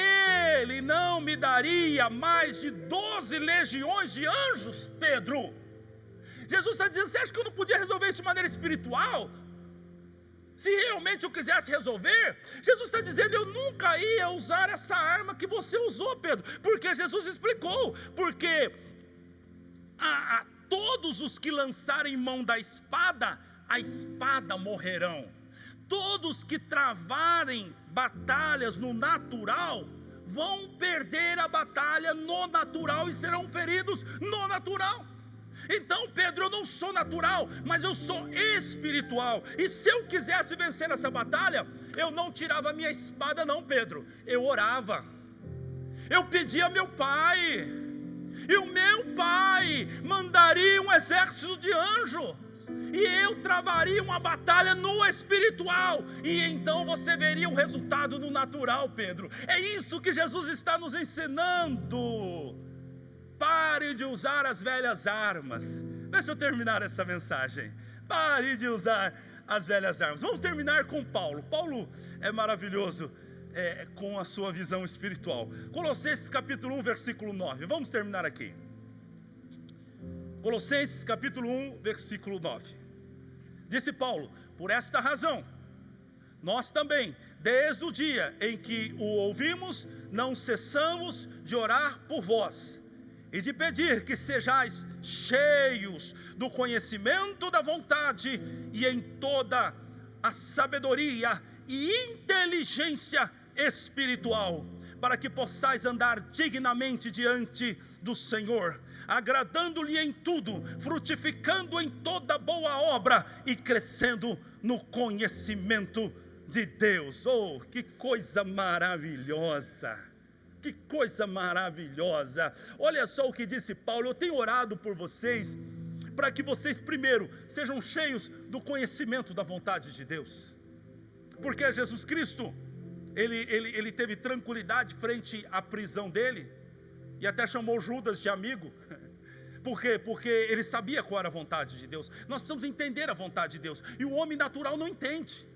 Ele não me daria mais de 12 legiões de anjos, Pedro? Jesus está dizendo: você acha que eu não podia resolver isso de maneira espiritual? Se realmente eu quisesse resolver, Jesus está dizendo: eu nunca ia usar essa arma que você usou, Pedro, porque Jesus explicou, porque a todos os que lançarem mão da espada, a espada morrerão. Todos que travarem batalhas no natural, vão perder a batalha no natural e serão feridos no natural. Então, Pedro, eu não sou natural, mas eu sou espiritual. E se eu quisesse vencer essa batalha, eu não tirava a minha espada não, Pedro. Eu orava, eu pedia a meu pai, e o meu pai mandaria um exército de anjos, e eu travaria uma batalha no espiritual, e então você veria o resultado no natural, Pedro. É isso que Jesus está nos ensinando. Pare de usar as velhas armas. Deixa eu terminar essa mensagem. Pare de usar as velhas armas. Vamos terminar com Paulo. Paulo é maravilhoso com a sua visão espiritual. Colossenses capítulo 1, versículo 9. Vamos terminar aqui. Colossenses capítulo 1, versículo 9. Disse Paulo: por esta razão, nós também, desde o dia em que o ouvimos, não cessamos de orar por vós e de pedir que sejais cheios do conhecimento da vontade e em toda a sabedoria e inteligência espiritual, para que possais andar dignamente diante do Senhor, agradando-lhe em tudo, frutificando em toda boa obra e crescendo no conhecimento de Deus. Oh, que coisa maravilhosa! Que coisa maravilhosa! Olha só o que disse Paulo: eu tenho orado por vocês, para que vocês primeiro sejam cheios do conhecimento da vontade de Deus, porque Jesus Cristo, ele teve tranquilidade frente à prisão dele, e até chamou Judas de amigo. Por quê? Porque ele sabia qual era a vontade de Deus. Nós precisamos entender a vontade de Deus, e o homem natural não entende.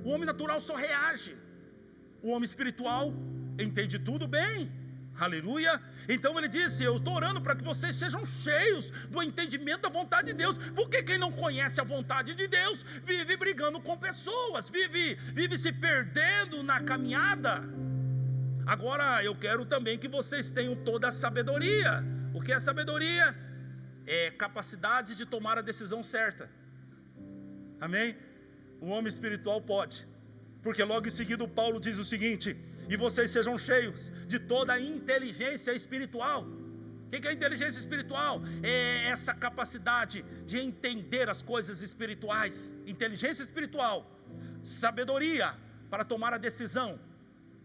O homem natural só reage. O homem espiritual entende tudo bem, aleluia. Então ele disse: eu estou orando para que vocês sejam cheios do entendimento da vontade de Deus, porque quem não conhece a vontade de Deus, vive brigando com pessoas, vive se perdendo na caminhada. Agora eu quero também que vocês tenham toda a sabedoria. O que é sabedoria? É capacidade de tomar a decisão certa, amém? O homem espiritual pode, porque logo em seguida o Paulo diz o seguinte: e vocês sejam cheios de toda a inteligência espiritual. O que é inteligência espiritual? É essa capacidade de entender as coisas espirituais. Inteligência espiritual, sabedoria para tomar a decisão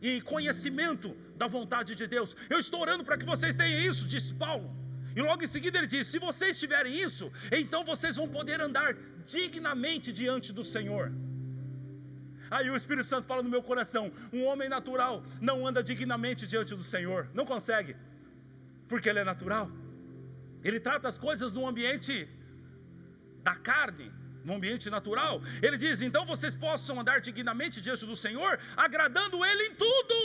e conhecimento da vontade de Deus. Eu estou orando para que vocês tenham isso, diz Paulo. E logo em seguida ele diz: se vocês tiverem isso, então vocês vão poder andar dignamente diante do Senhor. Aí o Espírito Santo fala no meu coração: um homem natural não anda dignamente diante do Senhor, não consegue, porque ele é natural. Ele trata as coisas no ambiente da carne, no ambiente natural. Ele diz: então vocês possam andar dignamente diante do Senhor, agradando Ele em tudo.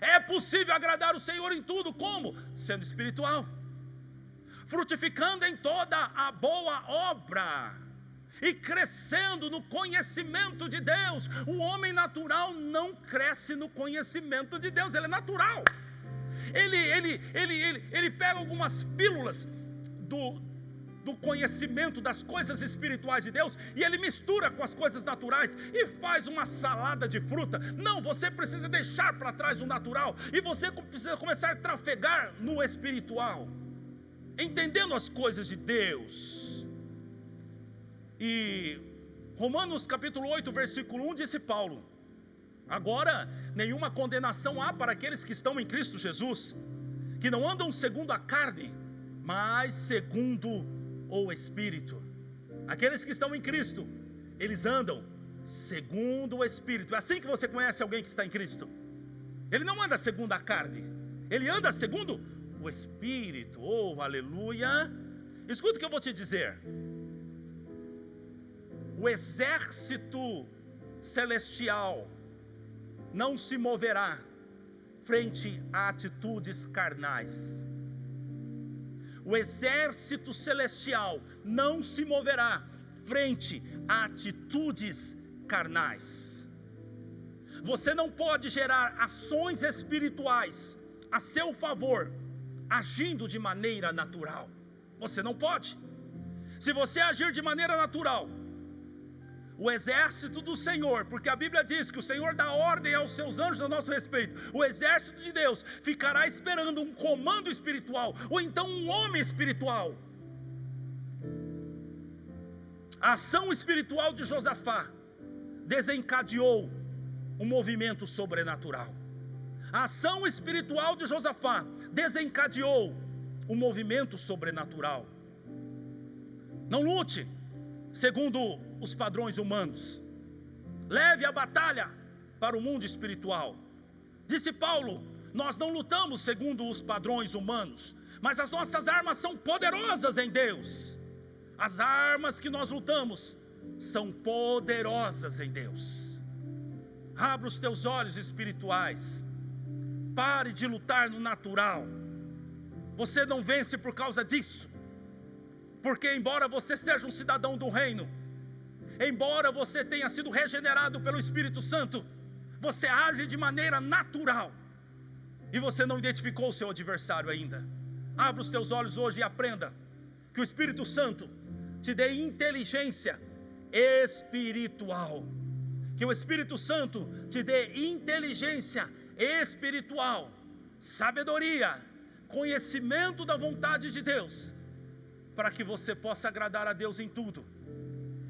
É possível agradar o Senhor em tudo, como? Sendo espiritual, frutificando em toda a boa obra e crescendo no conhecimento de Deus. O homem natural não cresce no conhecimento de Deus, ele é natural. Ele pega algumas pílulas do conhecimento das coisas espirituais de Deus, e ele mistura com as coisas naturais e faz uma salada de fruta. Não, você precisa deixar para trás o natural, e você precisa começar a trafegar no espiritual, entendendo as coisas de Deus. E Romanos capítulo 8, versículo 1, disse Paulo: agora nenhuma condenação há para aqueles que estão em Cristo Jesus, que não andam segundo a carne, mas segundo o Espírito. Aqueles que estão em Cristo, eles andam segundo o Espírito. É assim que você conhece alguém que está em Cristo. Ele não anda segundo a carne, ele anda segundo o Espírito. Oh, aleluia. Escuta o que eu vou te dizer: o exército celestial não se moverá frente a atitudes carnais. o exército celestial não se moverá frente a atitudes carnais. Você não pode gerar ações espirituais a seu favor, agindo de maneira natural. Você não pode. Se você agir de maneira natural, o exército do Senhor, porque a Bíblia diz que o Senhor dá ordem aos seus anjos a nosso respeito, o exército de Deus ficará esperando um comando espiritual, ou então um homem espiritual. A ação espiritual de Josafá desencadeou um movimento sobrenatural. A ação espiritual de Josafá desencadeou um movimento sobrenatural. Não lute segundo os padrões humanos. Leve a batalha para o mundo espiritual. Disse Paulo: nós não lutamos segundo os padrões humanos, mas as nossas armas são poderosas em Deus. As armas que nós lutamos são poderosas em Deus. Abra os teus olhos espirituais. Pare de lutar no natural. Você não vence por causa disso. Porque embora você seja um cidadão do reino, embora você tenha sido regenerado pelo Espírito Santo, você age de maneira natural. E você não identificou o seu adversário ainda. Abra os teus olhos hoje e aprenda que o Espírito Santo te dê inteligência espiritual. Que o Espírito Santo te dê inteligência espiritual, sabedoria, conhecimento da vontade de Deus, para que você possa agradar a Deus em tudo,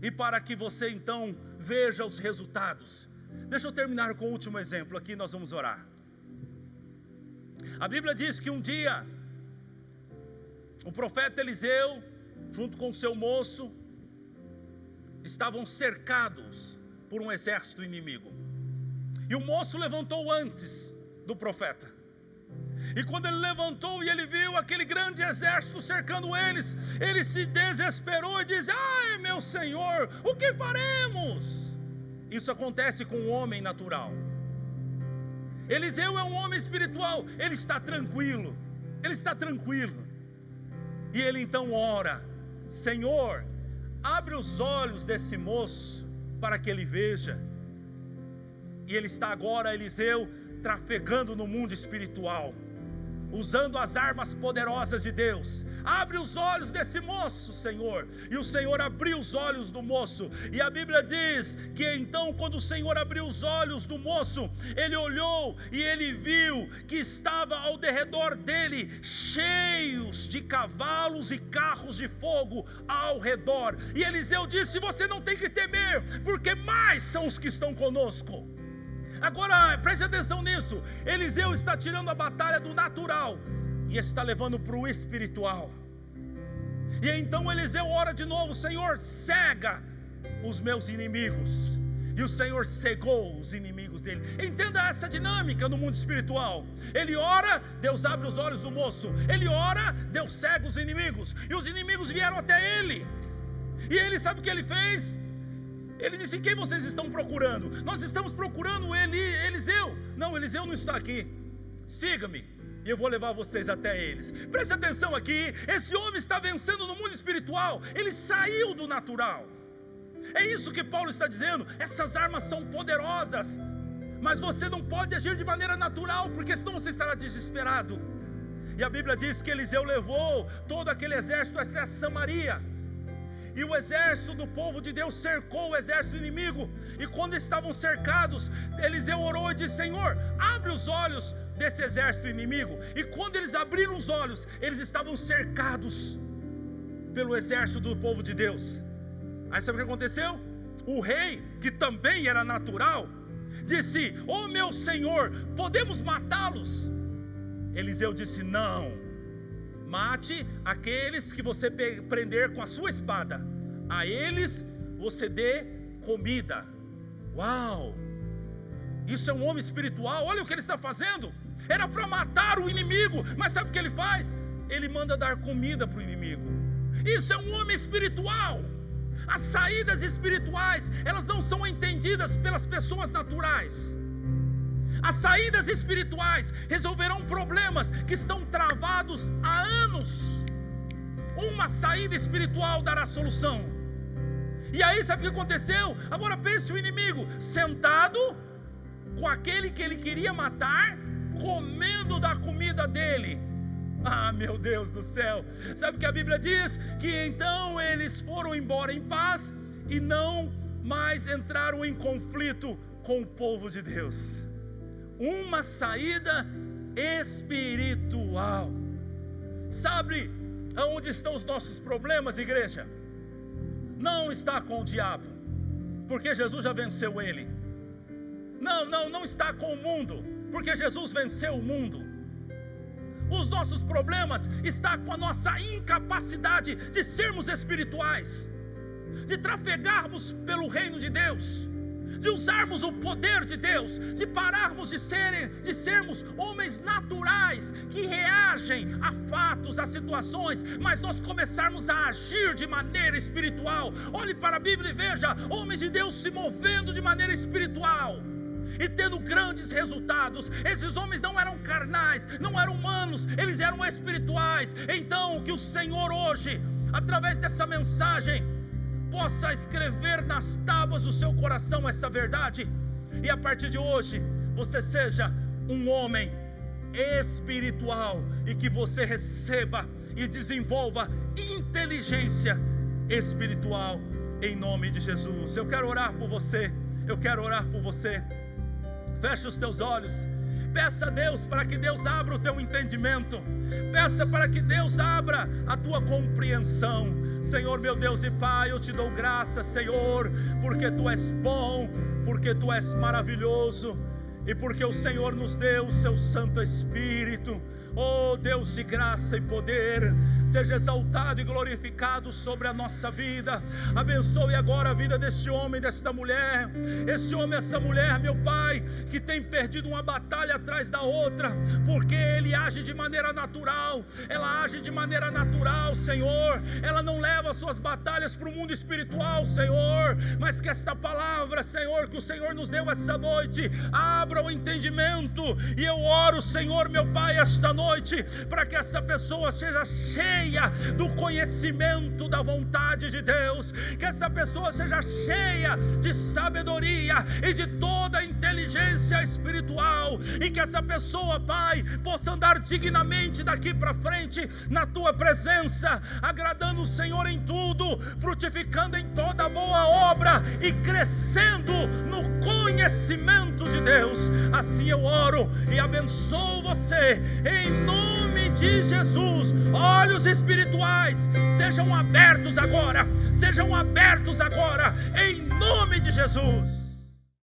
e para que você então veja os resultados. Deixa eu terminar com o último exemplo, aqui nós vamos orar. A Bíblia diz que um dia, o profeta Eliseu, junto com seu moço, estavam cercados por um exército inimigo, e o moço levantou antes do profeta. E quando ele levantou e ele viu aquele grande exército cercando eles, ele se desesperou e disse: ai meu Senhor, o que faremos? Isso acontece com o homem natural. Eliseu é um homem espiritual, ele está tranquilo, e ele então ora: Senhor, abre os olhos desse moço para que ele veja. E ele está agora, Eliseu, trafegando no mundo espiritual, usando as armas poderosas de Deus. Abre os olhos desse moço, Senhor. E o Senhor abriu os olhos do moço. E a Bíblia diz que então, quando o Senhor abriu os olhos do moço, ele olhou e ele viu que estava ao derredor dele cheios de cavalos e carros de fogo ao redor. E Eliseu disse: você não tem que temer, porque mais são os que estão conosco. Agora preste atenção nisso. Eliseu está tirando a batalha do natural e está levando para o espiritual. E então Eliseu ora de novo: Senhor, cega os meus inimigos. E o Senhor cegou os inimigos dele. Entenda essa dinâmica no mundo espiritual. Ele ora, Deus abre os olhos do moço. Ele ora, Deus cega os inimigos. E os inimigos vieram até ele. E ele, sabe o que ele fez? Ele disse: quem vocês estão procurando? Nós estamos procurando Eliseu. Não, Eliseu não está aqui. Siga-me e eu vou levar vocês até eles. Preste atenção aqui. Esse homem está vencendo no mundo espiritual. Ele saiu do natural. É isso que Paulo está dizendo. Essas armas são poderosas, mas você não pode agir de maneira natural, porque senão você estará desesperado. E a Bíblia diz que Eliseu levou todo aquele exército até Samaria. E o exército do povo de Deus cercou o exército inimigo. E quando estavam cercados, Eliseu orou e disse: Senhor, abre os olhos desse exército inimigo. E quando eles abriram os olhos, eles estavam cercados pelo exército do povo de Deus. Aí sabe o que aconteceu? O rei, que também era natural, disse: oh meu Senhor, podemos matá-los? Eliseu disse: não. Mate aqueles que você prender com a sua espada. A eles você dê comida. Uau! Isso é um homem espiritual. Olha o que ele está fazendo. Era para matar o inimigo, mas sabe o que ele faz? Ele manda dar comida para o inimigo. Isso é um homem espiritual. As saídas espirituais, elas não são entendidas pelas pessoas naturais. As saídas espirituais resolverão problemas que estão travados há anos. uma saída espiritual dará solução. E aí sabe o que aconteceu? Agora pense o inimigo sentado com aquele que ele queria matar, comendo da comida dele. Ah, meu Deus do céu! Sabe o que a Bíblia diz? Que então eles foram embora em paz e não mais entraram em conflito com o povo de Deus. Uma saída espiritual. Sabe aonde estão os nossos problemas, igreja? Não está com o diabo, porque Jesus já venceu ele. Não está com o mundo, porque Jesus venceu o mundo. Os nossos problemas estão com a nossa incapacidade de sermos espirituais, de trafegarmos pelo reino de Deus, de usarmos o poder de Deus, de pararmos de sermos homens naturais que reagem a fatos, a situações, mas nós começarmos a agir de maneira espiritual. Olhe para a Bíblia e veja homens de Deus se movendo de maneira espiritual e tendo grandes resultados. Esses homens não eram carnais, não eram humanos, eles eram espirituais. Então que o Senhor hoje, através dessa mensagem, possa escrever nas tábuas do seu coração essa verdade, e a partir de hoje você seja um homem espiritual, e que você receba e desenvolva inteligência espiritual em nome de Jesus. Eu quero orar por você, eu quero orar por você. Feche os teus olhos, peça a Deus para que Deus abra o teu entendimento, peça para que Deus abra a tua compreensão. Senhor meu Deus e Pai, eu te dou graças, Senhor, porque Tu és bom, porque Tu és maravilhoso, e porque o Senhor nos deu o Seu Santo Espírito. Oh Deus de graça e poder, seja exaltado e glorificado sobre a nossa vida. Abençoe agora a vida deste homem, desta mulher, esse homem, essa mulher, meu Pai, que tem perdido uma batalha atrás da outra, porque ele age de maneira natural, ela age de maneira natural, Senhor, ela não leva suas batalhas para o mundo espiritual, Senhor, mas que esta palavra, Senhor, que o Senhor nos deu essa noite, abra o entendimento, e eu oro, Senhor, meu Pai, esta noite, para que essa pessoa seja cheia do conhecimento da vontade de Deus, que essa pessoa seja cheia de sabedoria e de toda a inteligência espiritual, e que essa pessoa, Pai, possa andar dignamente daqui para frente na Tua presença, agradando o Senhor em tudo, frutificando em toda boa obra e crescendo no conhecimento de Deus. Assim eu oro e abençoo você em nome de Jesus. Olhos espirituais sejam abertos agora, em nome de Jesus.